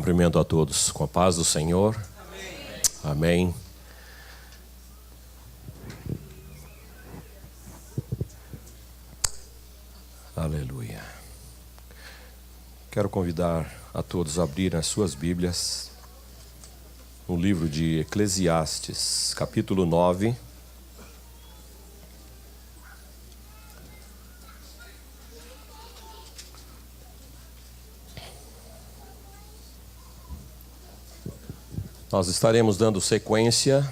Cumprimento a todos com a paz do Senhor. Amém. Amém. Aleluia. Quero convidar a todos a abrirem as suas Bíblias no livro de Eclesiastes, capítulo 9. Nós estaremos dando sequência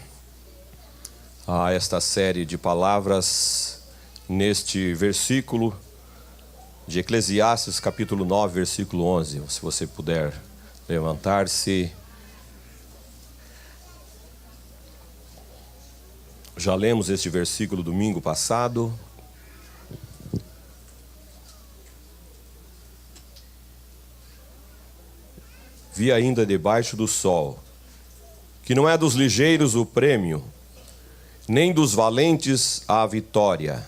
a esta série de palavras neste versículo de Eclesiastes, capítulo 9, versículo 11. Se você puder levantar-se. Já lemos este versículo domingo passado. Vi ainda debaixo do sol que não é dos ligeiros o prêmio, nem dos valentes a vitória,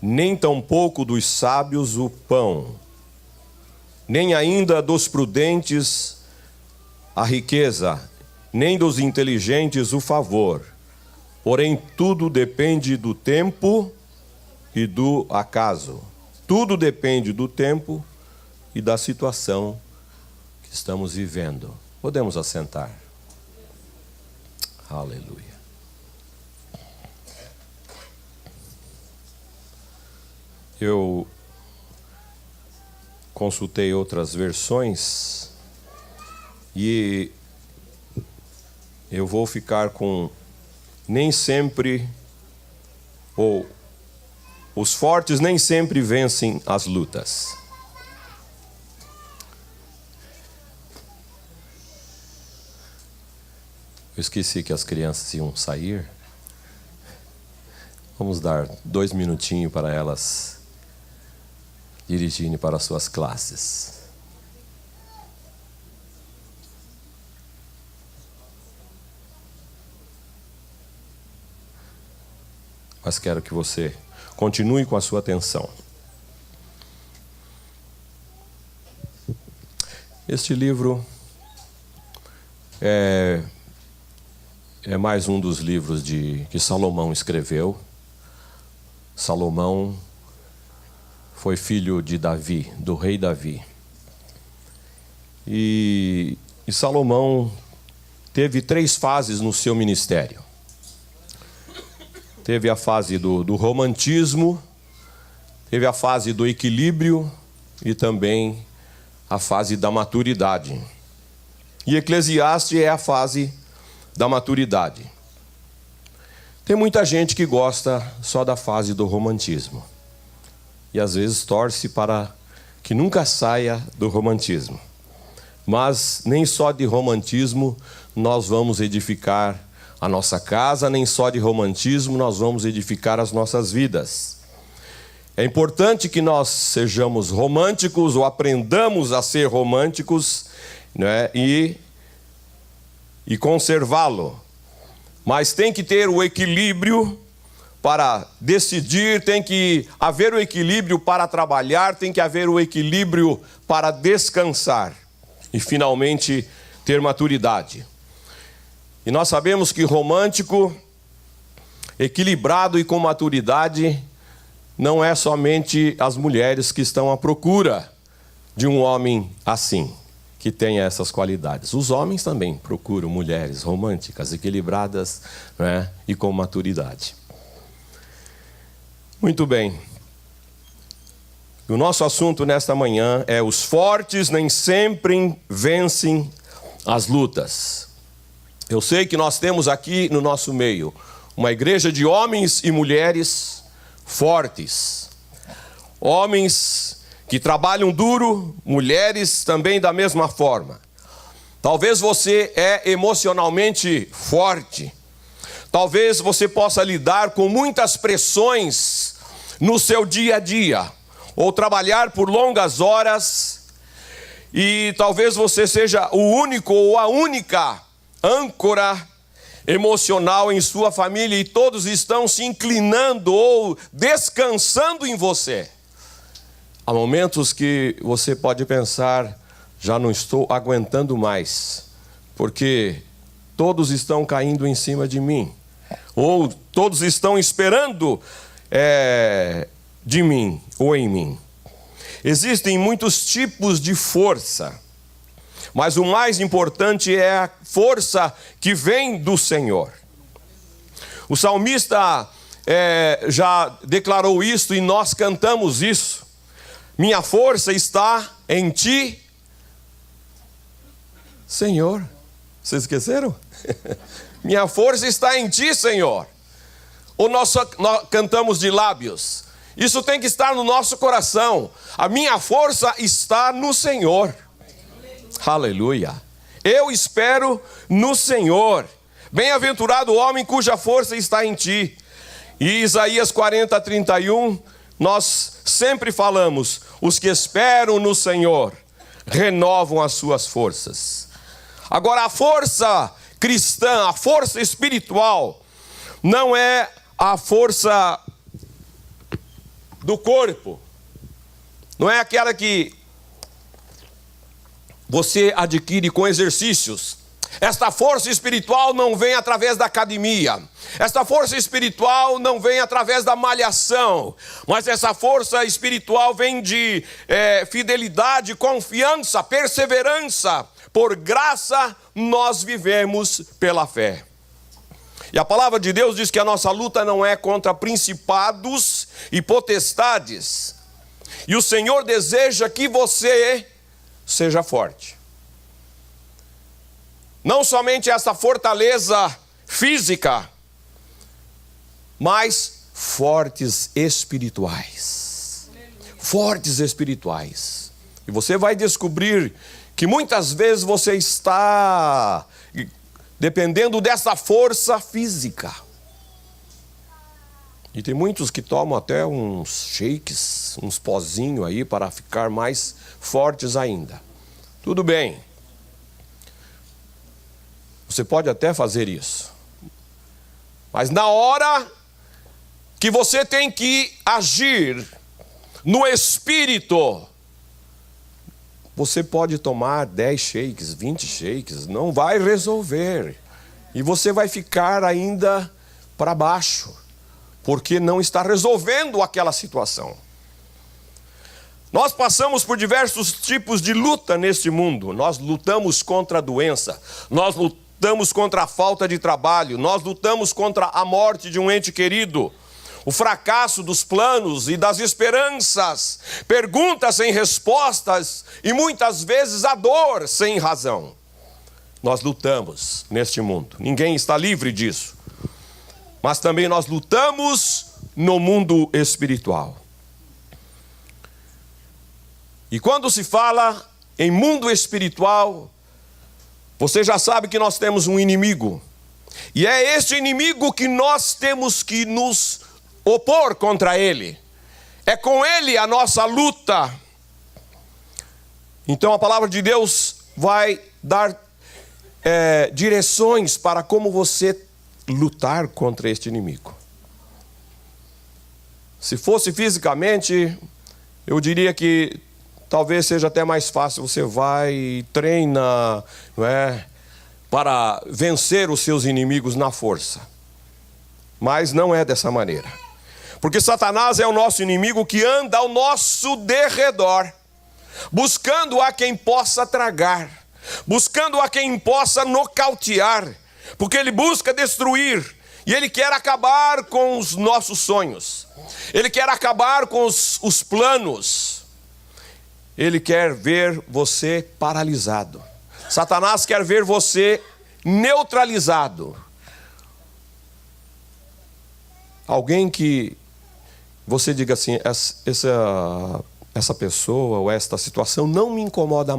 nem tampouco dos sábios o pão, nem ainda dos prudentes a riqueza, nem dos inteligentes o favor. Porém, tudo depende do tempo e do acaso. Tudo depende do tempo e da situação que estamos vivendo. Podemos assentar. Aleluia. Eu consultei outras versões e eu vou ficar com nem sempre, ou os fortes nem sempre vencem as lutas. Eu esqueci que as crianças iam sair. Vamos dar 2 minutinhos para elas dirigirem para as suas classes. Mas quero que você continue com a sua atenção. Este livro é mais um dos livros que Salomão escreveu. Salomão foi filho de Davi, do rei Davi. E Salomão teve 3 fases no seu ministério. Teve a fase do romantismo, teve a fase do equilíbrio e também a fase da maturidade. E Eclesiastes é a fase da maturidade. Tem muita gente que gosta só da fase do romantismo. E às vezes torce para que nunca saia do romantismo. Mas nem só de romantismo nós vamos edificar a nossa casa, nem só de romantismo nós vamos edificar as nossas vidas. É importante que nós sejamos românticos ou aprendamos a ser românticos, né, e conservá-lo. Mas tem que ter o equilíbrio para decidir, tem que haver o equilíbrio para trabalhar, tem que haver o equilíbrio para descansar e finalmente ter maturidade. E nós sabemos que romântico, equilibrado e com maturidade não é somente as mulheres que estão à procura de um homem assim, que tenha essas qualidades. Os homens também procuram mulheres românticas, equilibradas, né, e com maturidade. Muito bem. O nosso assunto nesta manhã é: os fortes nem sempre vencem as lutas. Eu sei que nós temos aqui no nosso meio uma igreja de homens e mulheres fortes. Homens que trabalham duro, mulheres também da mesma forma. Talvez você é emocionalmente forte. Talvez você possa lidar com muitas pressões no seu dia a dia, ou trabalhar por longas horas, e talvez você seja o único ou a única âncora emocional em sua família e todos estão se inclinando ou descansando em você. Há momentos que você pode pensar: já não estou aguentando mais, porque todos estão caindo em cima de mim, ou todos estão esperando de mim ou em mim. Existem muitos tipos de força, mas o mais importante é a força que vem do Senhor. O salmista já declarou isso e nós cantamos isso. Minha força está em ti, Senhor. Vocês esqueceram? Minha força está em ti, Senhor. Ou nós cantamos de lábios. Isso tem que estar no nosso coração. A minha força está no Senhor. Aleluia. Eu espero no Senhor. Bem-aventurado o homem cuja força está em ti. E Isaías 40:31, nós sempre falamos: os que esperam no Senhor renovam as suas forças. Agora, a força cristã, a força espiritual, não é a força do corpo. Não é aquela que você adquire com exercícios. Esta força espiritual não vem através da academia. Esta força espiritual não vem através da malhação. Mas essa força espiritual vem de fidelidade, confiança, perseverança. Por graça nós vivemos pela fé. E a palavra de Deus diz que a nossa luta não é contra principados e potestades. E o Senhor deseja que você seja forte. Não somente essa fortaleza física, mas fortes espirituais. Fortes espirituais. E você vai descobrir que muitas vezes você está dependendo dessa força física. E tem muitos que tomam até uns shakes, uns pozinhos aí para ficar mais fortes ainda. Tudo bem. Você pode até fazer isso. Mas na hora que você tem que agir no espírito, você pode tomar 10 shakes, 20 shakes, não vai resolver. E você vai ficar ainda para baixo, porque não está resolvendo aquela situação. Nós passamos por diversos tipos de luta neste mundo. Nós lutamos contra a doença, nós lutamos contra a falta de trabalho, nós lutamos contra a morte de um ente querido, o fracasso dos planos e das esperanças, perguntas sem respostas e muitas vezes a dor sem razão. Nós lutamos neste mundo, ninguém está livre disso. Mas também nós lutamos no mundo espiritual. E quando se fala em mundo espiritual, você já sabe que nós temos um inimigo. E é este inimigo que nós temos que nos opor contra ele. É com ele a nossa luta. Então a palavra de Deus vai dar direções para como você lutar contra este inimigo. Se fosse fisicamente, eu diria que talvez seja até mais fácil. Você vai e treina, não é, para vencer os seus inimigos na força. Mas não é dessa maneira. Porque Satanás é o nosso inimigo que anda ao nosso derredor, buscando a quem possa tragar, buscando a quem possa nocautear, porque ele busca destruir, e ele quer acabar com os nossos sonhos, ele quer acabar com os planos, ele quer ver você paralisado. Satanás quer ver você neutralizado. Alguém que você diga assim, essa pessoa ou esta situação não me incomoda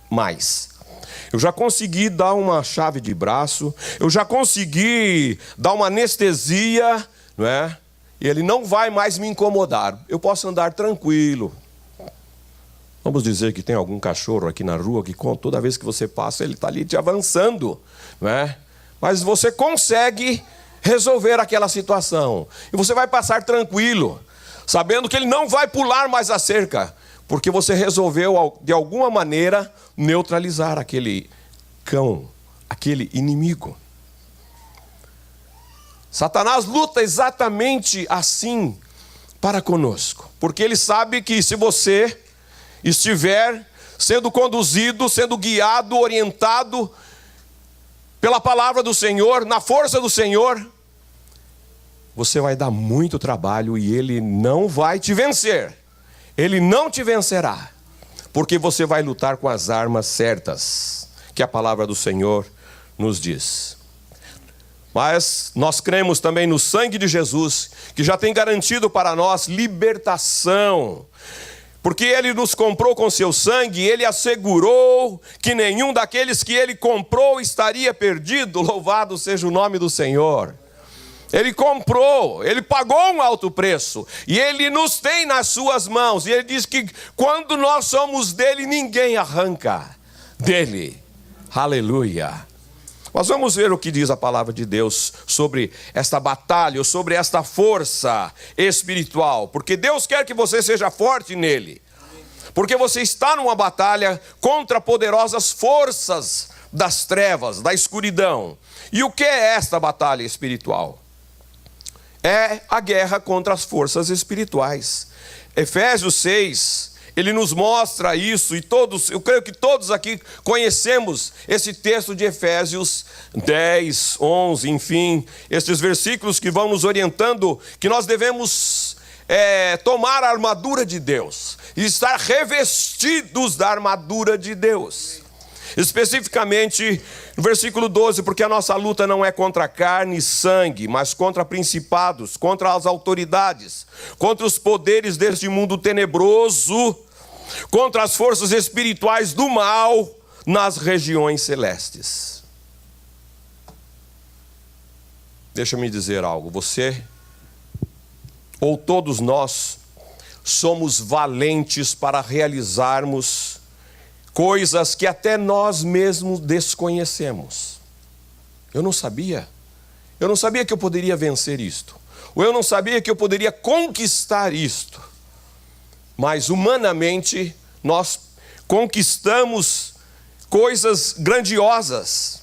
mais. Eu já consegui dar uma chave de braço, eu já consegui dar uma anestesia, não é? E ele não vai mais me incomodar. Eu posso andar tranquilo. Vamos dizer que tem algum cachorro aqui na rua que toda vez que você passa ele está ali te avançando, não é? Mas você consegue resolver aquela situação. E você vai passar tranquilo, sabendo que ele não vai pular mais a cerca, porque você resolveu, de alguma maneira, neutralizar aquele cão, aquele inimigo. Satanás luta exatamente assim para conosco, porque ele sabe que se você estiver sendo conduzido, sendo guiado, orientado pela palavra do Senhor, na força do Senhor, você vai dar muito trabalho e ele não vai te vencer. Ele não te vencerá, porque você vai lutar com as armas certas, que a palavra do Senhor nos diz. Mas nós cremos também no sangue de Jesus, que já tem garantido para nós libertação. Porque ele nos comprou com seu sangue, ele assegurou que nenhum daqueles que ele comprou estaria perdido. Louvado seja o nome do Senhor. Ele comprou, ele pagou um alto preço, e ele nos tem nas suas mãos. E ele diz que quando nós somos dele, ninguém arranca dele. Aleluia. Mas vamos ver o que diz a palavra de Deus sobre esta batalha, ou sobre esta força espiritual. Porque Deus quer que você seja forte nele. Porque você está numa batalha contra poderosas forças das trevas, da escuridão. E o que é esta batalha espiritual? É a guerra contra as forças espirituais. Efésios 6... ele nos mostra isso, e todos, eu creio que todos aqui conhecemos esse texto de Efésios 10, 11, enfim, estes versículos que vão nos orientando que nós devemos tomar a armadura de Deus, e estar revestidos da armadura de Deus. Especificamente no versículo 12, porque a nossa luta não é contra carne e sangue, mas contra principados, contra as autoridades, contra os poderes deste mundo tenebroso, contra as forças espirituais do mal nas regiões celestes. Deixa-me dizer algo, você, ou todos nós, somos valentes para realizarmos coisas que até nós mesmos desconhecemos. Eu não sabia que eu poderia vencer isto, ou eu não sabia que eu poderia conquistar isto. Mas humanamente nós conquistamos coisas grandiosas.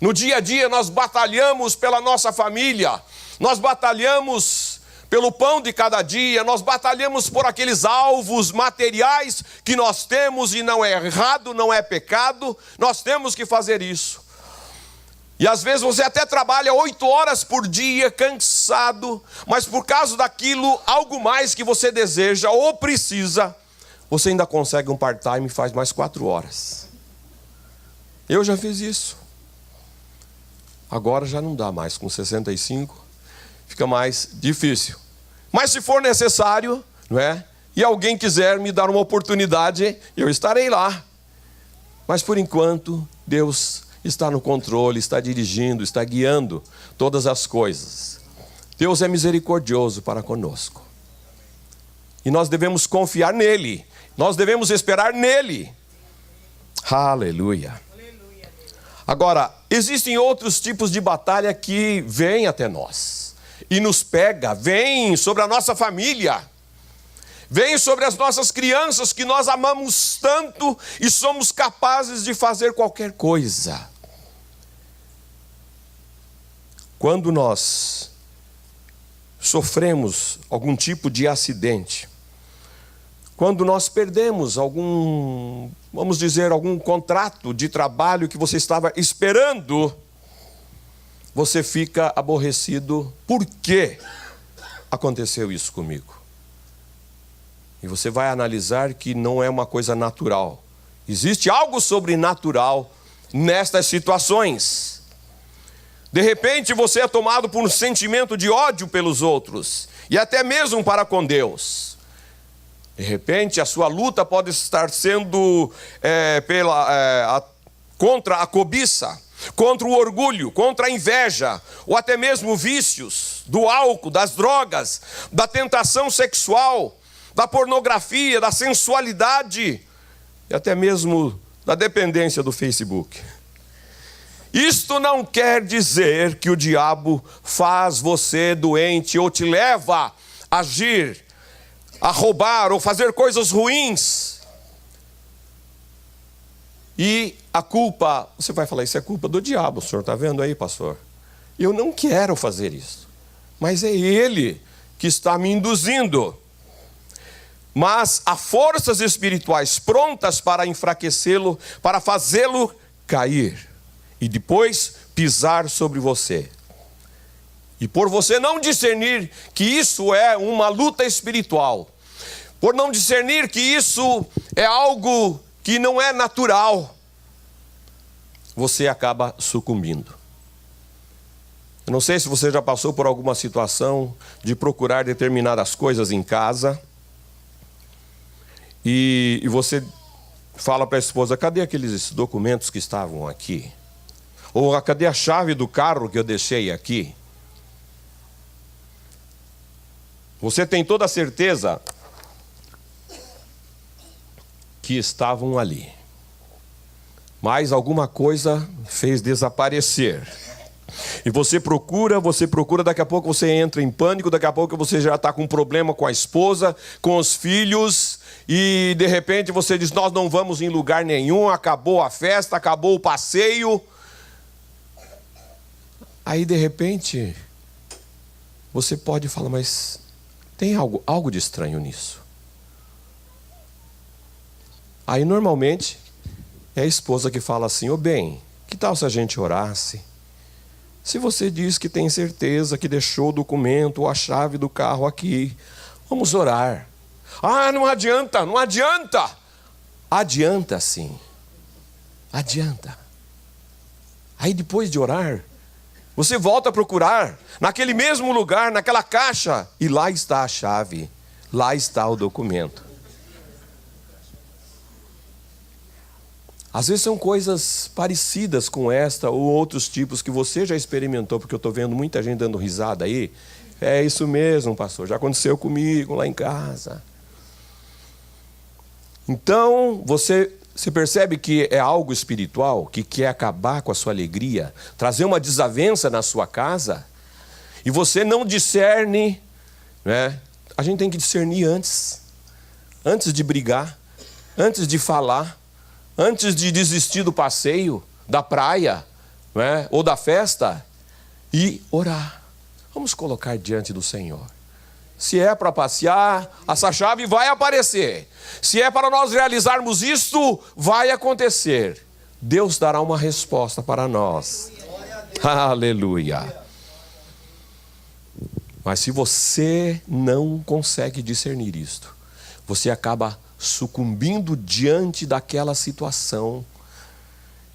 No dia a dia nós batalhamos pela nossa família, nós batalhamos pelo pão de cada dia, nós batalhamos por aqueles alvos materiais que nós temos, e não é errado, não é pecado, nós temos que fazer isso. E às vezes você até trabalha 8 horas por dia, cansado, mas por causa daquilo, algo mais que você deseja ou precisa, você ainda consegue um part-time e faz mais 4 horas. Eu já fiz isso. Agora já não dá mais, com 65, fica mais difícil. Mas se for necessário, não é? E alguém quiser me dar uma oportunidade, eu estarei lá. Mas por enquanto, Deus está no controle, está dirigindo, está guiando todas as coisas. Deus é misericordioso para conosco. E nós devemos confiar nele. Nós devemos esperar nele. Aleluia. Agora, existem outros tipos de batalha que vêm até nós e nos pega, vêm sobre a nossa família, vêm sobre as nossas crianças que nós amamos tanto e somos capazes de fazer qualquer coisa. Quando nós sofremos algum tipo de acidente, quando nós perdemos algum, vamos dizer, algum contrato de trabalho que você estava esperando, você fica aborrecido. Por que aconteceu isso comigo? E você vai analisar que não é uma coisa natural. Existe algo sobrenatural nestas situações. De repente você é tomado por um sentimento de ódio pelos outros, e até mesmo para com Deus. De repente a sua luta pode estar sendo contra a cobiça, contra o orgulho, contra a inveja, ou até mesmo vícios do álcool, das drogas, da tentação sexual, da pornografia, da sensualidade e até mesmo da dependência do Facebook. Isto não quer dizer que o diabo faz você doente ou te leva a agir, a roubar ou fazer coisas ruins. E a culpa, você vai falar, isso é culpa do diabo, o senhor está vendo aí, pastor? Eu não quero fazer isso, mas é ele que está me induzindo. Mas há forças espirituais prontas para enfraquecê-lo, para fazê-lo cair e depois pisar sobre você. E por você não discernir que isso é uma luta espiritual, por não discernir que isso é algo que não é natural, você acaba sucumbindo. Eu não sei se você já passou por alguma situação de procurar determinadas coisas em casa e você fala para a esposa, cadê aqueles documentos que estavam aqui? Ou cadê a chave do carro que eu deixei aqui? Você tem toda a certeza que estavam ali, mas alguma coisa fez desaparecer. E você procura, daqui a pouco você entra em pânico, daqui a pouco você já está com um problema com a esposa, com os filhos, e de repente você diz, nós não vamos em lugar nenhum, acabou a festa, acabou o passeio. Aí de repente, você pode falar, mas tem algo de estranho nisso. Aí normalmente é a esposa que fala assim, ô bem, que tal se a gente orasse? Se você diz que tem certeza que deixou o documento ou a chave do carro aqui, vamos orar. Ah, não adianta, não adianta. Adianta sim, adianta. Aí depois de orar, você volta a procurar naquele mesmo lugar, naquela caixa, e lá está a chave, lá está o documento. Às vezes são coisas parecidas com esta ou outros tipos que você já experimentou, porque eu estou vendo muita gente dando risada aí. É isso mesmo, pastor, já aconteceu comigo lá em casa. Então, você percebe que é algo espiritual, que quer acabar com a sua alegria, trazer uma desavença na sua casa, e você não discerne, né? A gente tem que discernir antes de brigar, antes de falar, antes de desistir do passeio, da praia, né? Ou da festa, e orar. Vamos colocar diante do Senhor. Se é para passear, essa chave vai aparecer. Se é para nós realizarmos isto, vai acontecer. Deus dará uma resposta para nós. Aleluia. Mas se você não consegue discernir isto, você acaba sucumbindo diante daquela situação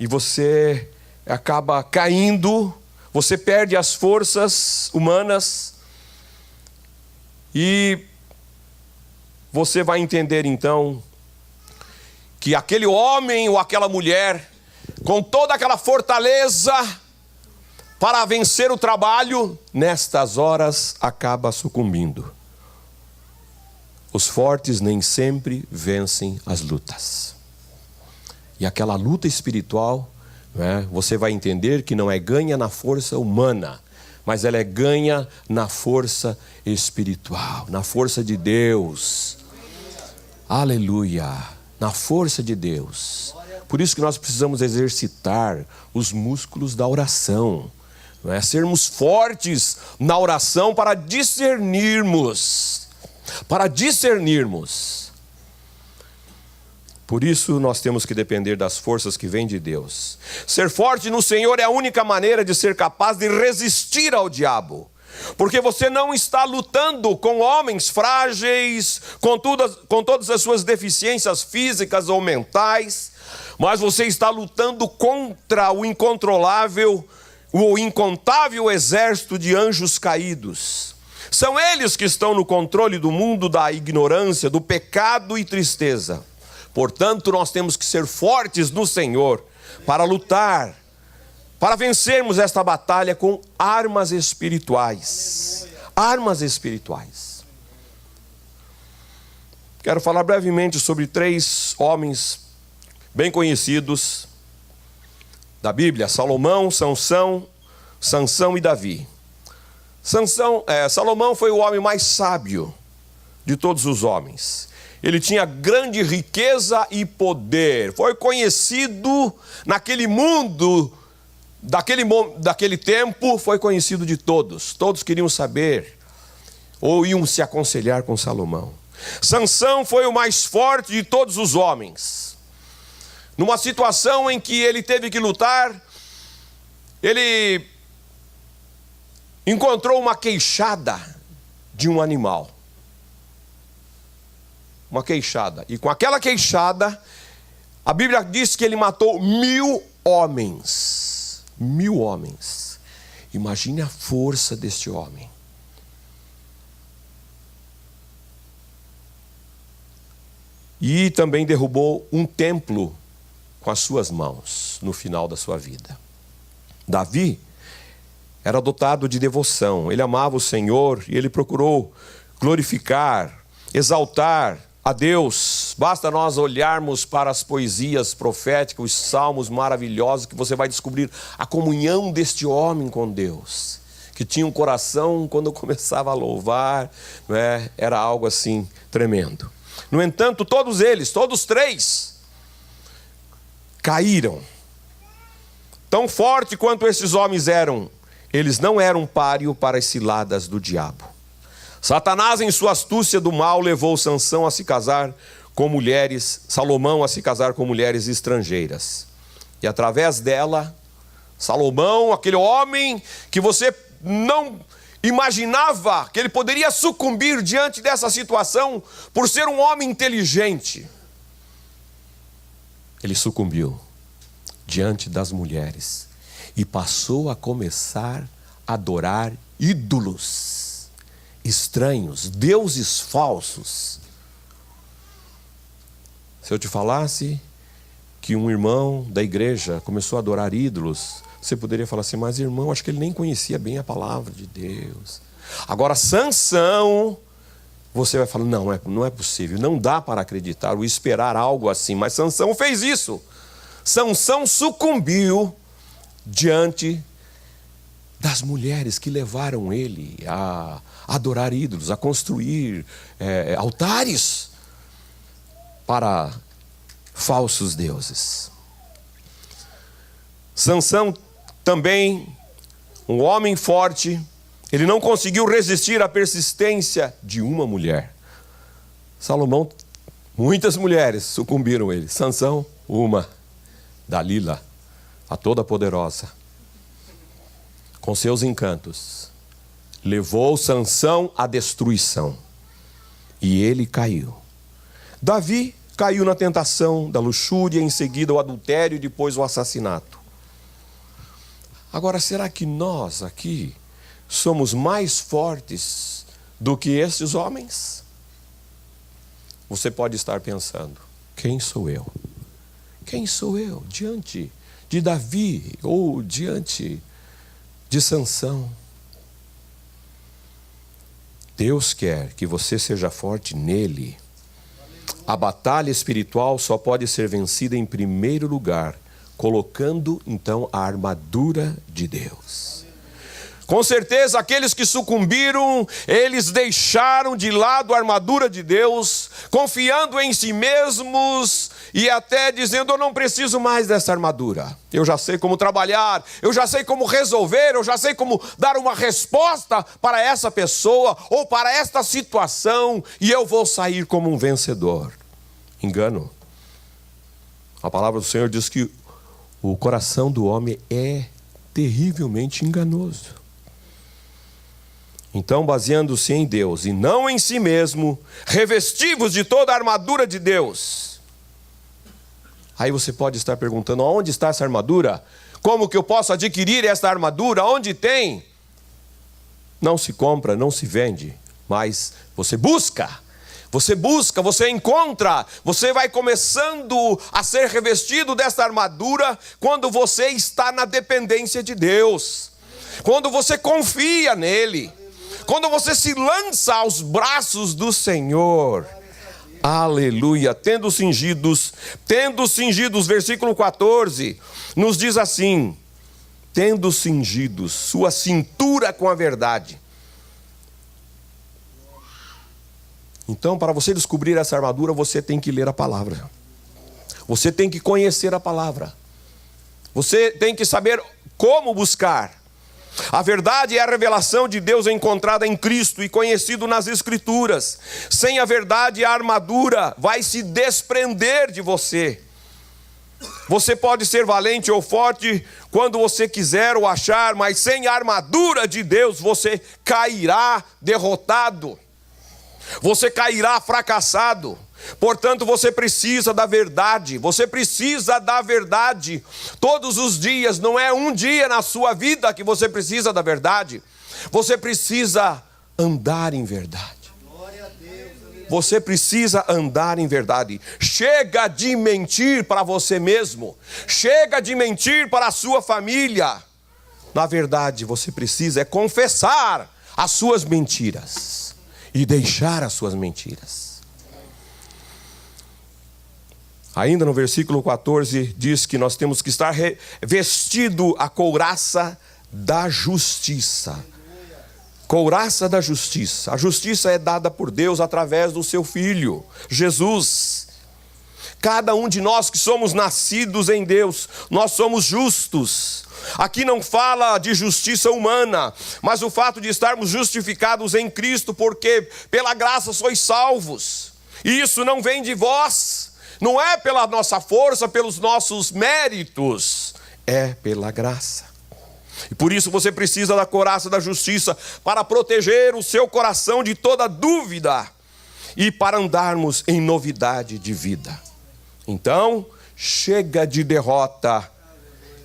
e você acaba caindo, você perde as forças humanas e você vai entender então que aquele homem ou aquela mulher com toda aquela fortaleza para vencer o trabalho, nestas horas acaba sucumbindo. Os fortes nem sempre vencem as lutas. E aquela luta espiritual, né, você vai entender que não é ganha na força humana, mas ela é ganha na força espiritual, na força de Deus. Aleluia! Na força de Deus. Por isso que nós precisamos exercitar os músculos da oração. Não é? Sermos fortes na oração para discernirmos. Por isso nós temos que depender das forças que vêm de Deus. Ser forte no Senhor é a única maneira de ser capaz de resistir ao diabo. Porque você não está lutando com homens frágeis, com todas as suas deficiências físicas ou mentais, mas você está lutando contra o incontrolável, o incontável exército de anjos caídos. São eles que estão no controle do mundo da ignorância, do pecado e tristeza. Portanto, nós temos que ser fortes no Senhor para lutar, para vencermos esta batalha com armas espirituais. Armas espirituais. Quero falar brevemente sobre 3 homens bem conhecidos da Bíblia: Salomão, Sansão e Davi. Salomão foi o homem mais sábio de todos os homens. ele tinha grande riqueza e poder. Foi conhecido naquele mundo, daquele tempo, foi conhecido de todos. Todos queriam saber ou iam se aconselhar com Salomão. Sansão foi o mais forte de todos os homens. Numa situação em que ele teve que lutar, ele encontrou uma queixada de um animal. Uma queixada. E com aquela queixada, a Bíblia diz que ele matou 1000 homens. 1000 homens. Imagine a força deste homem. E também derrubou um templo com as suas mãos no final da sua vida. Davi era dotado de devoção. Ele amava o Senhor e ele procurou glorificar, exaltar a Deus. Basta nós olharmos para as poesias proféticas, os salmos maravilhosos, que você vai descobrir a comunhão deste homem com Deus, que tinha um coração, quando começava a louvar, né, era algo assim tremendo. No entanto, todos eles, todos três, caíram. Tão forte quanto esses homens eram, eles não eram páreo para as ciladas do diabo. Satanás, em sua astúcia do mal, levou Sansão a se casar com mulheres, Salomão a se casar com mulheres estrangeiras. E através dela, Salomão, aquele homem que você não imaginava que ele poderia sucumbir diante dessa situação, por ser um homem inteligente, ele sucumbiu diante das mulheres e passou a começar a adorar ídolos estranhos, deuses falsos. Se eu te falasse que um irmão da igreja começou a adorar ídolos, você poderia falar assim, mas irmão, acho que ele nem conhecia bem a palavra de Deus. Agora, Sansão, você vai falar, não é possível, não dá para acreditar ou esperar algo assim. Mas Sansão fez isso. Sansão sucumbiu diante das mulheres que levaram ele a adorar ídolos, a construir altares para falsos deuses. Sansão também, um homem forte, ele não conseguiu resistir à persistência de uma mulher. Salomão, muitas mulheres sucumbiram a ele. Sansão, uma, Dalila, a toda-poderosa, com seus encantos, levou Sansão à destruição. E ele caiu. Davi caiu na tentação da luxúria, em seguida o adultério e depois o assassinato. Agora, será que nós aqui somos mais fortes do que esses homens? Você pode estar pensando, quem sou eu? Quem sou eu diante de Davi ou diante de Sansão? Deus quer que você seja forte nele. A batalha espiritual só pode ser vencida em primeiro lugar, colocando então a armadura de Deus. Com certeza aqueles que sucumbiram, eles deixaram de lado a armadura de Deus, confiando em si mesmos e até dizendo, eu não preciso mais dessa armadura. Eu já sei como trabalhar, eu já sei como resolver, eu já sei como dar uma resposta para essa pessoa ou para esta situação e eu vou sair como um vencedor. Engano. A palavra do Senhor diz que o coração do homem é terrivelmente enganoso. Então, baseando-se em Deus e não em si mesmo, revestivos de toda a armadura de Deus. Aí você pode estar perguntando, onde está essa armadura? Como que eu posso adquirir essa armadura? Onde tem? Não se compra, não se vende, mas você busca, você encontra, você vai começando a ser revestido dessa armadura quando você está na dependência de Deus, quando você confia nele, quando você se lança aos braços do Senhor. Aleluia, tendo cingidos, versículo 14, nos diz assim, tendo cingidos sua cintura com a verdade. Então, para você descobrir essa armadura, você tem que ler a palavra. Você tem que conhecer a palavra. Você tem que saber como buscar. A verdade é a revelação de Deus encontrada em Cristo e conhecido nas Escrituras. Sem a verdade, a armadura vai se desprender de você. Você pode ser valente ou forte quando você quiser ou achar, mas sem a armadura de Deus, você cairá derrotado. Você cairá fracassado. Portanto, você precisa da verdade. Você precisa da verdade. Todos os dias, não é um dia na sua vida que você precisa da verdade. Você precisa andar em verdade. Você precisa andar em verdade. Chega de mentir para você mesmo. Chega de mentir para a sua família. Na verdade, você precisa confessar as suas mentiras e deixar as suas mentiras. Ainda no versículo 14 diz que nós temos que estar vestido a couraça da justiça. Couraça da justiça. A justiça é dada por Deus através do seu Filho, Jesus. Cada um de nós que somos nascidos em Deus, nós somos justos. Aqui não fala de justiça humana, mas o fato de estarmos justificados em Cristo, porque pela graça sois salvos. E isso não vem de vós, não é pela nossa força, pelos nossos méritos, é pela graça. E por isso você precisa da couraça da justiça para proteger o seu coração de toda dúvida e para andarmos em novidade de vida. Então, chega de derrota,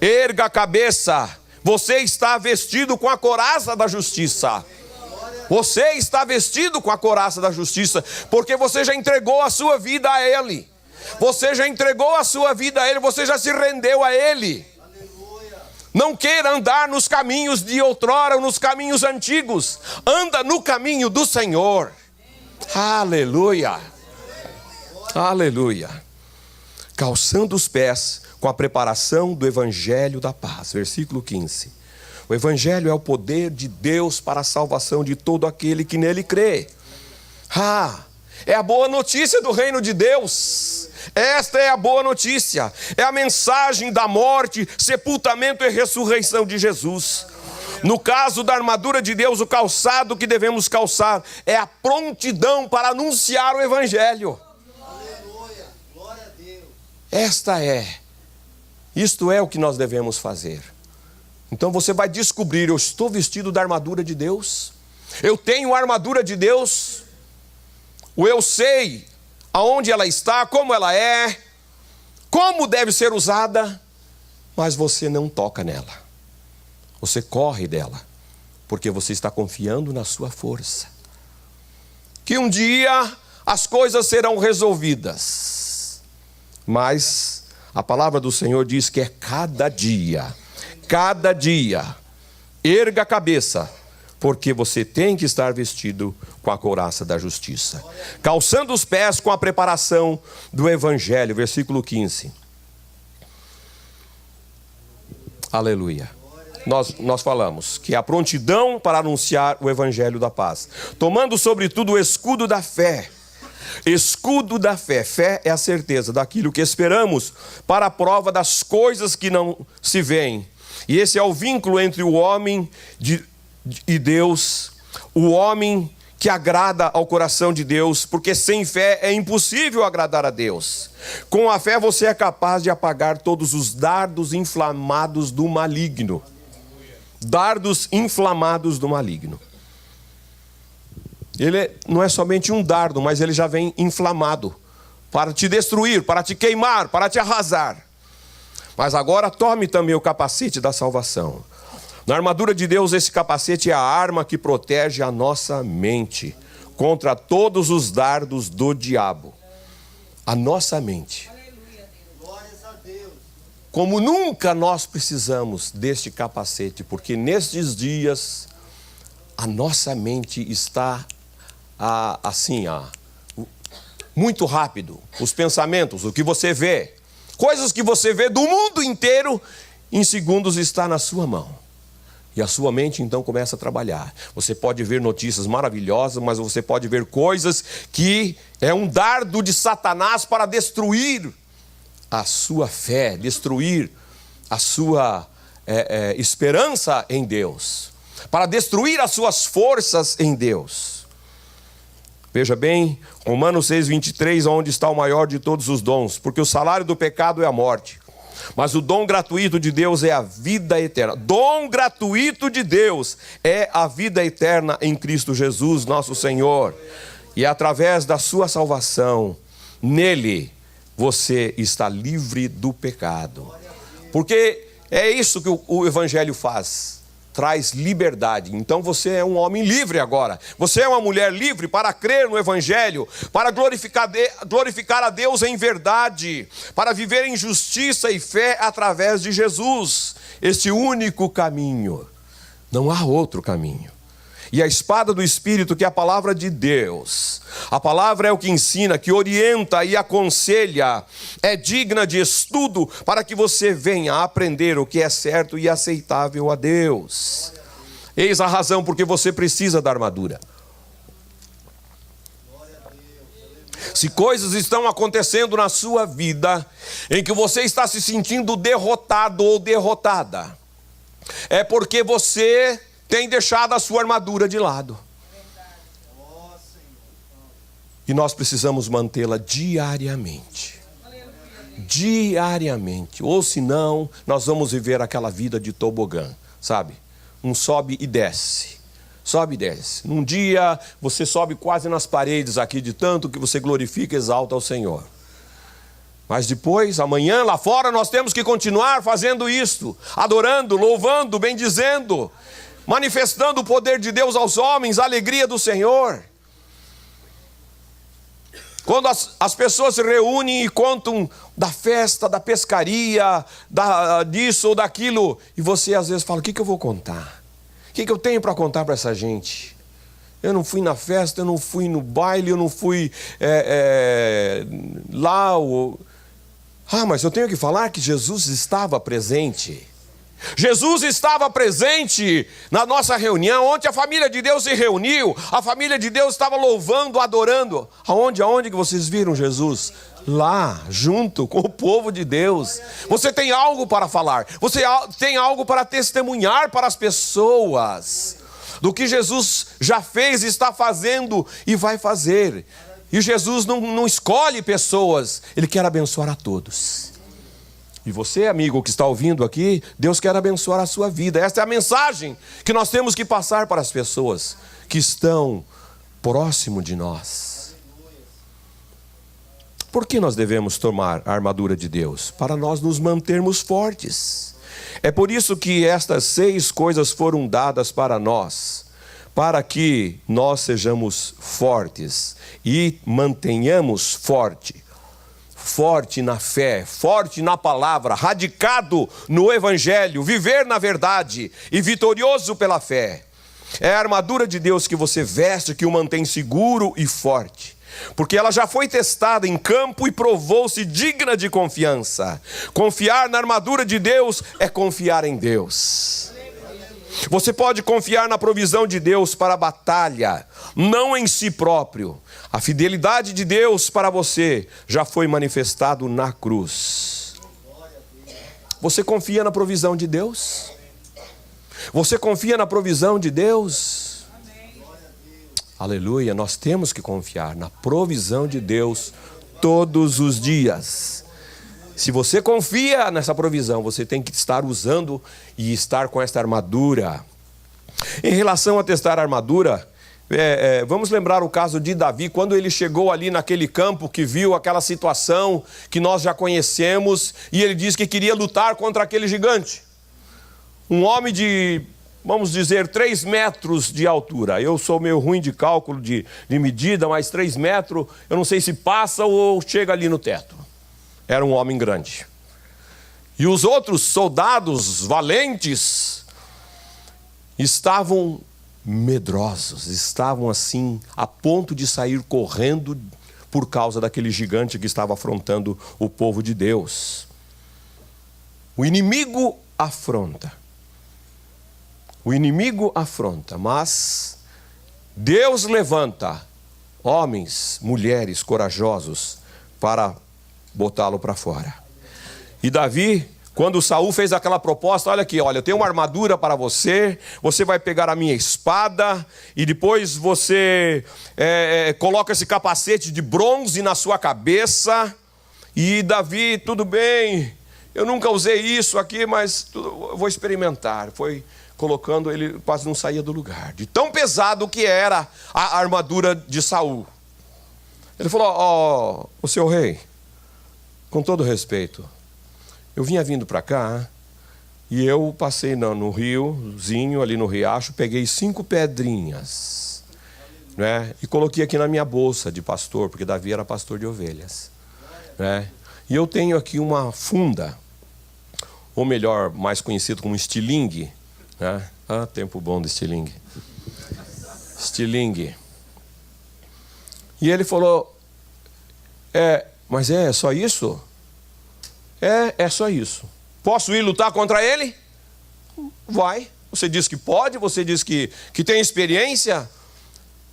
erga a cabeça, você está vestido com a couraça da justiça. Você está vestido com a couraça da justiça, porque você já entregou a sua vida a Ele. Você já entregou a sua vida a Ele, você já se rendeu a Ele. Não queira andar nos caminhos de outrora ou nos caminhos antigos. Anda no caminho do Senhor. Aleluia. Aleluia. Calçando os pés com a preparação do Evangelho da paz. Versículo 15. O Evangelho é o poder de Deus para a salvação de todo aquele que nele crê. É a boa notícia do reino de Deus. Esta é a boa notícia. É a mensagem da morte, sepultamento e ressurreição de Jesus. No caso da armadura de Deus, o calçado que devemos calçar é a prontidão para anunciar o Evangelho. Aleluia. Glória a Deus. Isto é o que nós devemos fazer. Então você vai descobrir: eu estou vestido da armadura de Deus, eu tenho a armadura de Deus, eu sei aonde ela está, como ela é, como deve ser usada, mas você não toca nela, você corre dela, porque você está confiando na sua força, que um dia as coisas serão resolvidas, mas a palavra do Senhor diz que é cada dia, erga a cabeça, porque você tem que estar vestido com a couraça da justiça, calçando os pés com a preparação do Evangelho. Versículo 15. Aleluia. Nós falamos que a prontidão para anunciar o Evangelho da paz, tomando sobretudo o escudo da fé. Escudo da fé. Fé é a certeza daquilo que esperamos, para a prova das coisas que não se veem. E esse é o vínculo entre o homem e Deus, o homem que agrada ao coração de Deus, porque sem fé é impossível agradar a Deus. Com a fé você é capaz de apagar todos os dardos inflamados do maligno. Dardos inflamados do maligno. Ele não é somente um dardo, mas ele já vem inflamado para te destruir, para te queimar, para te arrasar. Mas agora tome também o capacete da salvação. Na armadura de Deus, esse capacete é a arma que protege a nossa mente contra todos os dardos do diabo. A nossa mente. Glórias a Deus. Como nunca nós precisamos deste capacete, porque nestes dias a nossa mente está muito rápido. Os pensamentos, o que você vê, coisas que você vê do mundo inteiro, em segundos está na sua mão. E a sua mente então começa a trabalhar. Você pode ver notícias maravilhosas, mas você pode ver coisas que é um dardo de Satanás para destruir a sua fé, destruir a sua esperança em Deus, para destruir as suas forças em Deus. Veja bem, Romanos 6:23, onde está o maior de todos os dons, porque o salário do pecado é a morte, mas o dom gratuito de Deus é a vida eterna. Dom gratuito de Deus é a vida eterna em Cristo Jesus, nosso Senhor. E através da sua salvação, nele, você está livre do pecado. Porque é isso que o Evangelho faz. Traz liberdade. Então você é um homem livre agora. Você é uma mulher livre para crer no Evangelho, para glorificar a Deus em verdade, para viver em justiça e fé através de Jesus. Este único caminho. Não há outro caminho. E a espada do Espírito, que é a palavra de Deus. A palavra é o que ensina, que orienta e aconselha. É digna de estudo para que você venha a aprender o que é certo e aceitável a Deus. Eis a razão porque você precisa da armadura. Se coisas estão acontecendo na sua vida em que você está se sentindo derrotado ou derrotada, é porque você tem deixado a sua armadura de lado. E nós precisamos mantê-la diariamente. Diariamente. Ou senão, nós vamos viver aquela vida de tobogã, sabe? Um sobe e desce. Sobe e desce. Num dia, você sobe quase nas paredes aqui, de tanto que você glorifica e exalta ao Senhor. Mas depois, amanhã, lá fora, nós temos que continuar fazendo isto. Adorando, louvando, bendizendo, manifestando o poder de Deus aos homens, a alegria do Senhor. Quando as pessoas se reúnem e contam da festa, da pescaria, disso ou daquilo, e você às vezes fala, o que eu vou contar? O que eu tenho para contar para essa gente? Eu não fui na festa, eu não fui no baile, eu não fui lá. Mas eu tenho que falar que Jesus estava presente. Jesus estava presente na nossa reunião, onde a família de Deus se reuniu, a família de Deus estava louvando, adorando. Aonde que vocês viram Jesus? Lá, junto com o povo de Deus. Você tem algo para falar, você tem algo para testemunhar para as pessoas, do que Jesus já fez, está fazendo e vai fazer. E Jesus não escolhe pessoas, Ele quer abençoar a todos. E você, amigo que está ouvindo aqui, Deus quer abençoar a sua vida. Esta é a mensagem que nós temos que passar para as pessoas que estão próximo de nós. Por que nós devemos tomar a armadura de Deus? Para nós nos mantermos fortes. É por isso que estas 6 coisas foram dadas para nós, para que nós sejamos fortes e mantenhamos forte na fé, forte na palavra, radicado no Evangelho, viver na verdade e vitorioso pela fé. É a armadura de Deus que você veste que o mantém seguro e forte, porque ela já foi testada em campo e provou-se digna de confiança. Confiar na armadura de Deus é confiar em Deus. Você pode confiar na provisão de Deus para a batalha, não em si próprio. A fidelidade de Deus para você já foi manifestado na cruz. Você confia na provisão de Deus? Você confia na provisão de Deus? Aleluia, nós temos que confiar na provisão de Deus todos os dias. Se você confia nessa provisão, você tem que estar usando e estar com esta armadura. Em relação a testar a armadura, vamos lembrar o caso de Davi, quando ele chegou ali naquele campo, que viu aquela situação que nós já conhecemos, e ele disse que queria lutar contra aquele gigante. Um homem de, vamos dizer, 3 metros de altura. Eu sou meio ruim de cálculo de medida, mas 3 metros, eu não sei se passa ou chega ali no teto. Era um homem grande. E os outros soldados valentes estavam medrosos, estavam assim, a ponto de sair correndo por causa daquele gigante que estava afrontando o povo de Deus. O inimigo afronta. O inimigo afronta, mas Deus levanta homens, mulheres corajosos para botá-lo para fora. E Davi, quando Saul fez aquela proposta, olha aqui, olha, eu tenho uma armadura para você, você vai pegar a minha espada e depois você coloca esse capacete de bronze na sua cabeça. E Davi, tudo bem, eu nunca usei isso aqui, mas eu vou experimentar. Foi colocando, ele quase não saía do lugar, de tão pesado que era a armadura de Saul. Ele falou, o seu rei, com todo respeito, eu vinha vindo para cá e eu passei no riozinho, ali no riacho, peguei 5 pedrinhas, né, e coloquei aqui na minha bolsa de pastor, porque Davi era pastor de ovelhas, né, e eu tenho aqui uma funda, ou melhor, mais conhecido como estilingue, né? Tempo bom do estilingue. Estilingue. E ele falou, mas é só isso? É só isso. Posso ir lutar contra ele? Vai. Você diz que pode, você diz que tem experiência.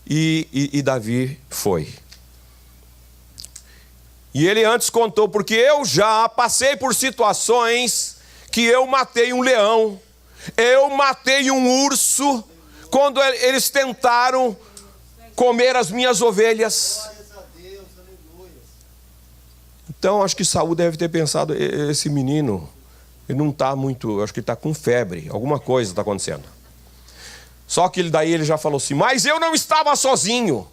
E Davi foi. E ele antes contou, porque eu já passei por situações que eu matei um leão, eu matei um urso, quando eles tentaram comer as minhas ovelhas. Então, acho que Saul deve ter pensado, esse menino, ele não está muito, acho que ele está com febre, alguma coisa está acontecendo. Só que daí ele já falou assim, mas eu não estava sozinho,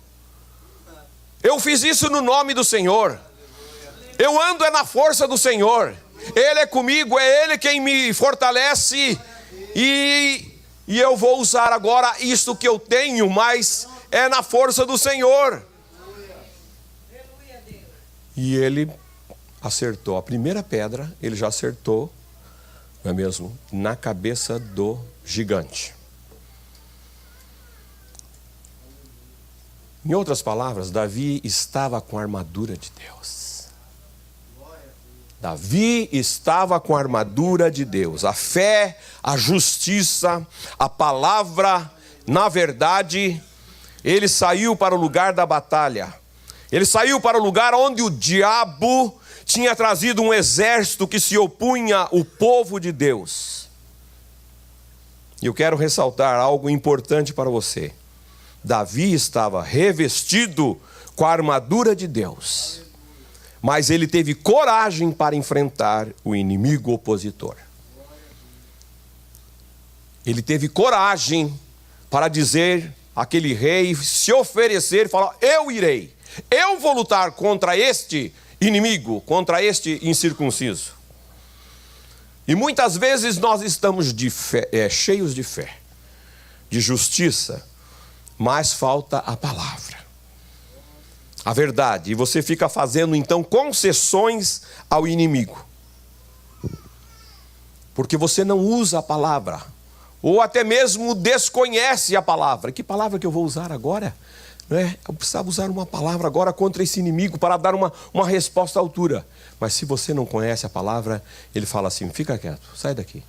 eu fiz isso no nome do Senhor, eu ando na força do Senhor, Ele é comigo, é Ele quem me fortalece, e eu vou usar agora isso que eu tenho, mas é na força do Senhor. E ele acertou a primeira pedra, ele já acertou, não é mesmo? Na cabeça do gigante. Em outras palavras, Davi estava com a armadura de Deus. Davi estava com a armadura de Deus. A fé, a justiça, a palavra, na verdade, ele saiu para o lugar da batalha. Ele saiu para o lugar onde o diabo tinha trazido um exército que se opunha ao povo de Deus. E eu quero ressaltar algo importante para você. Davi estava revestido com a armadura de Deus, mas ele teve coragem para enfrentar o inimigo opositor. Ele teve coragem para dizer àquele rei, se oferecer, falar, eu irei, eu vou lutar contra este inimigo, contra este incircunciso. E muitas vezes nós estamos cheios de fé, de justiça, mas falta a palavra, a verdade, e você fica fazendo então concessões ao inimigo, porque você não usa a palavra, ou até mesmo desconhece a palavra. Que palavra que eu vou usar agora? Não é? Eu precisava usar uma palavra agora contra esse inimigo para dar uma resposta à altura. Mas se você não conhece a palavra, ele fala assim, fica quieto, sai daqui,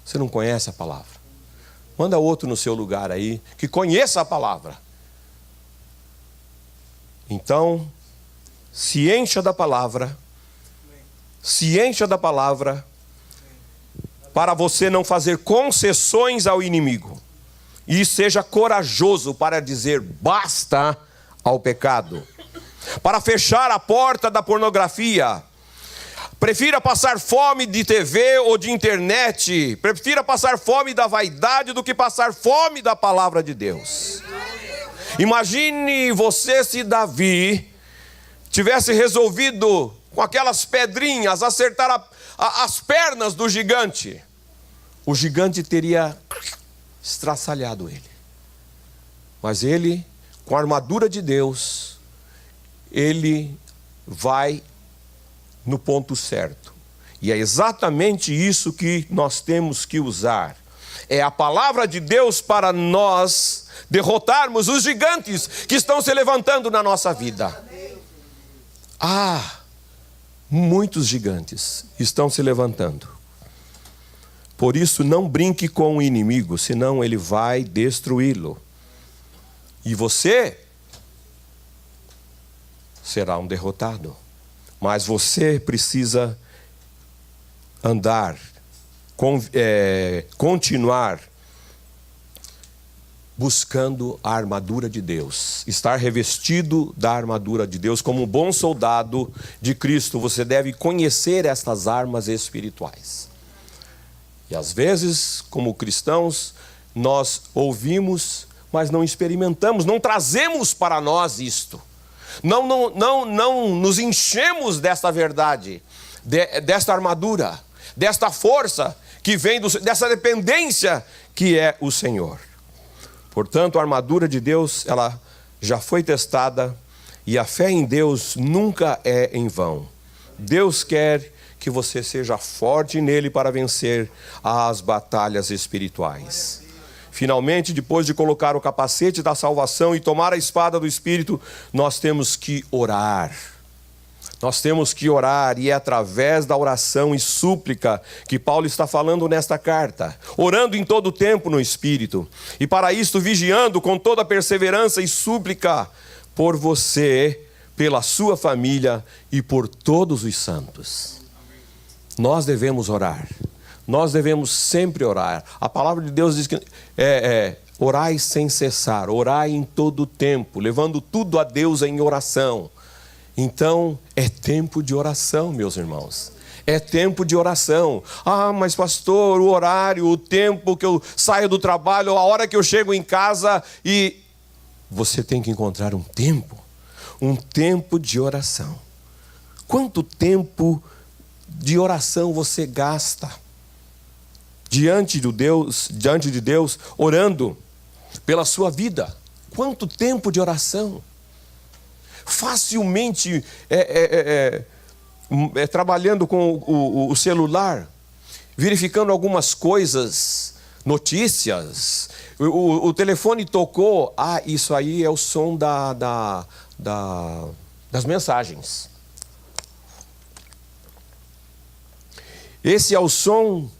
você não conhece a palavra. Manda outro no seu lugar aí, que conheça a palavra. Então, se encha da palavra, para você não fazer concessões ao inimigo. E seja corajoso para dizer basta ao pecado. Para fechar a porta da pornografia. Prefira passar fome de TV ou de internet. Prefira passar fome da vaidade do que passar fome da palavra de Deus. Imagine você se Davi tivesse resolvido com aquelas pedrinhas acertar as pernas do gigante. O gigante teria estraçalhado ele. Mas ele, com a armadura de Deus, ele vai no ponto certo. E é exatamente isso que nós temos que usar. É a palavra de Deus para nós derrotarmos os gigantes que estão se levantando na nossa vida. Muitos gigantes estão se levantando. Por isso, não brinque com o inimigo, senão ele vai destruí-lo. E você será um derrotado. Mas você precisa andar, continuar buscando a armadura de Deus. Estar revestido da armadura de Deus. Como um bom soldado de Cristo, você deve conhecer estas armas espirituais. E às vezes, como cristãos, nós ouvimos, mas não experimentamos, não trazemos para nós isto. Não nos enchemos desta verdade, desta armadura, desta força que vem, dessa dependência que é o Senhor. Portanto, a armadura de Deus, ela já foi testada e a fé em Deus nunca é em vão. Deus quer que você seja forte nele para vencer as batalhas espirituais. Finalmente, depois de colocar o capacete da salvação e tomar a espada do Espírito, nós temos que orar. Nós temos que orar, e é através da oração e súplica que Paulo está falando nesta carta. Orando em todo o tempo no Espírito. E para isto vigiando com toda perseverança e súplica por você, pela sua família e por todos os santos. Nós devemos orar. Nós devemos sempre orar. A palavra de Deus diz que orai sem cessar, orai em todo o tempo, levando tudo a Deus em oração. Então, é tempo de oração, meus irmãos. É tempo de oração. Ah, mas pastor, o horário, o tempo que eu saio do trabalho, a hora que eu chego em casa, e você tem que encontrar um tempo de oração. Quanto tempo de oração você gasta diante de Deus, orando pela sua vida? Quanto tempo de oração? Facilmente trabalhando com o celular, verificando algumas coisas, notícias, o telefone tocou, isso aí é o som das mensagens. Esse é o som,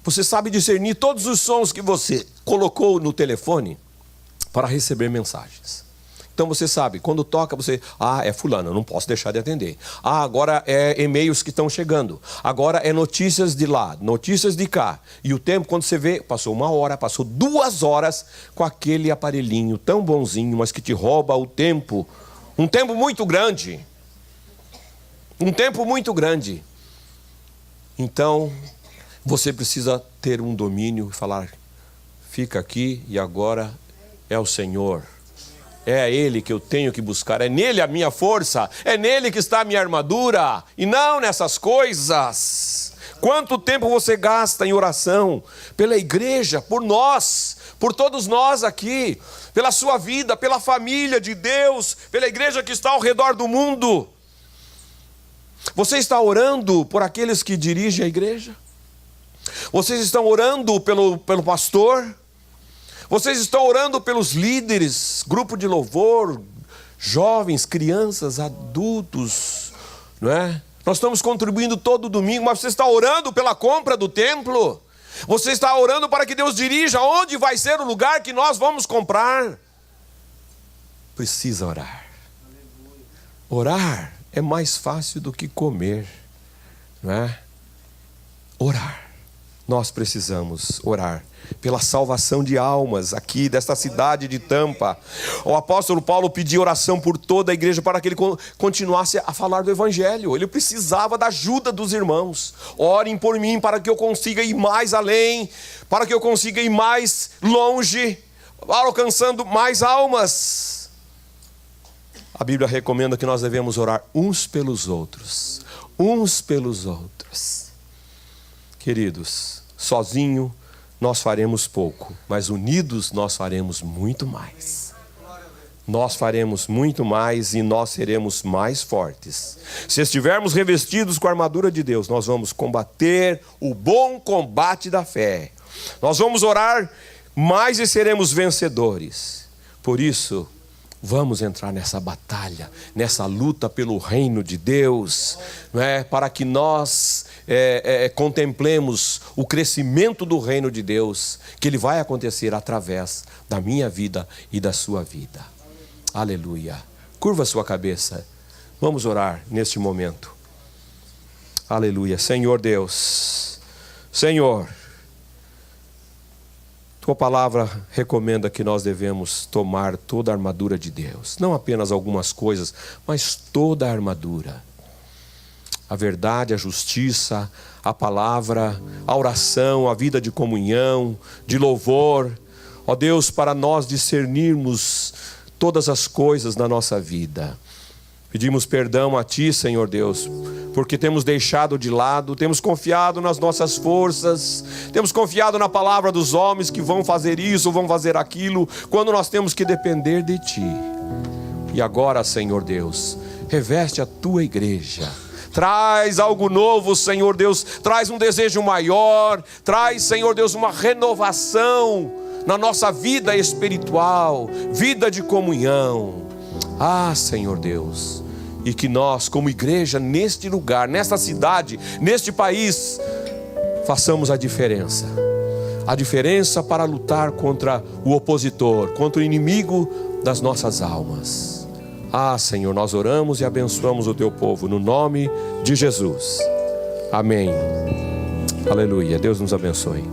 você sabe discernir todos os sons que você colocou no telefone para receber mensagens. Então você sabe, quando toca, é fulano, não posso deixar de atender. Agora é e-mails que estão chegando. Agora é notícias de lá, notícias de cá. E o tempo, quando você vê, passou 1 hora, passou 2 horas com aquele aparelhinho tão bonzinho, mas que te rouba o tempo. Um tempo muito grande. Um tempo muito grande. Então, você precisa ter um domínio e falar, fica aqui e agora é o Senhor. É a Ele que eu tenho que buscar, é nele a minha força, é nele que está a minha armadura, e não nessas coisas. Quanto tempo você gasta em oração pela igreja, por nós, por todos nós aqui, pela sua vida, pela família de Deus, pela igreja que está ao redor do mundo? Você está orando por aqueles que dirigem a igreja? Vocês estão orando pelo pastor? Vocês estão orando pelos líderes, grupo de louvor, jovens, crianças, adultos, não é? Nós estamos contribuindo todo domingo, mas você está orando pela compra do templo? Você está orando para que Deus dirija onde vai ser o lugar que nós vamos comprar? Precisa orar. Orar é mais fácil do que comer, não é? Orar. Nós precisamos orar pela salvação de almas aqui desta cidade de Tampa. O apóstolo Paulo pediu oração por toda a igreja para que ele continuasse a falar do evangelho. Ele precisava da ajuda dos irmãos. Orem por mim para que eu consiga ir mais além, para que eu consiga ir mais longe, alcançando mais almas. A Bíblia recomenda que nós devemos orar uns pelos outros. Uns pelos outros. Queridos, sozinho nós faremos pouco, mas unidos nós faremos muito mais. Nós faremos muito mais e nós seremos mais fortes. Se estivermos revestidos com a armadura de Deus, nós vamos combater o bom combate da fé. Nós vamos orar mais e seremos vencedores. Por isso, vamos entrar nessa batalha, nessa luta pelo reino de Deus, não é? Para que nós contemplemos o crescimento do reino de Deus, que ele vai acontecer através da minha vida e da sua vida. Aleluia. Curva sua cabeça. Vamos orar neste momento. Aleluia. Senhor Deus, Senhor, tua palavra recomenda que nós devemos tomar toda a armadura de Deus. Não apenas algumas coisas, mas toda a armadura. A verdade, a justiça, a palavra, a oração, a vida de comunhão, de louvor. Ó Deus, para nós discernirmos todas as coisas na nossa vida. Pedimos perdão a Ti, Senhor Deus, porque temos deixado de lado, temos confiado nas nossas forças, temos confiado na palavra dos homens que vão fazer isso, vão fazer aquilo, quando nós temos que depender de Ti. E agora, Senhor Deus, reveste a Tua igreja. Traz algo novo, Senhor Deus, traz um desejo maior, traz, Senhor Deus, uma renovação na nossa vida espiritual, vida de comunhão. Ah, Senhor Deus, e que nós, como igreja, neste lugar, nesta cidade, neste país, façamos a diferença para lutar contra o opositor, contra o inimigo das nossas almas. Ah, Senhor, nós oramos e abençoamos o Teu povo, no nome de Jesus. Amém. Aleluia. Deus nos abençoe.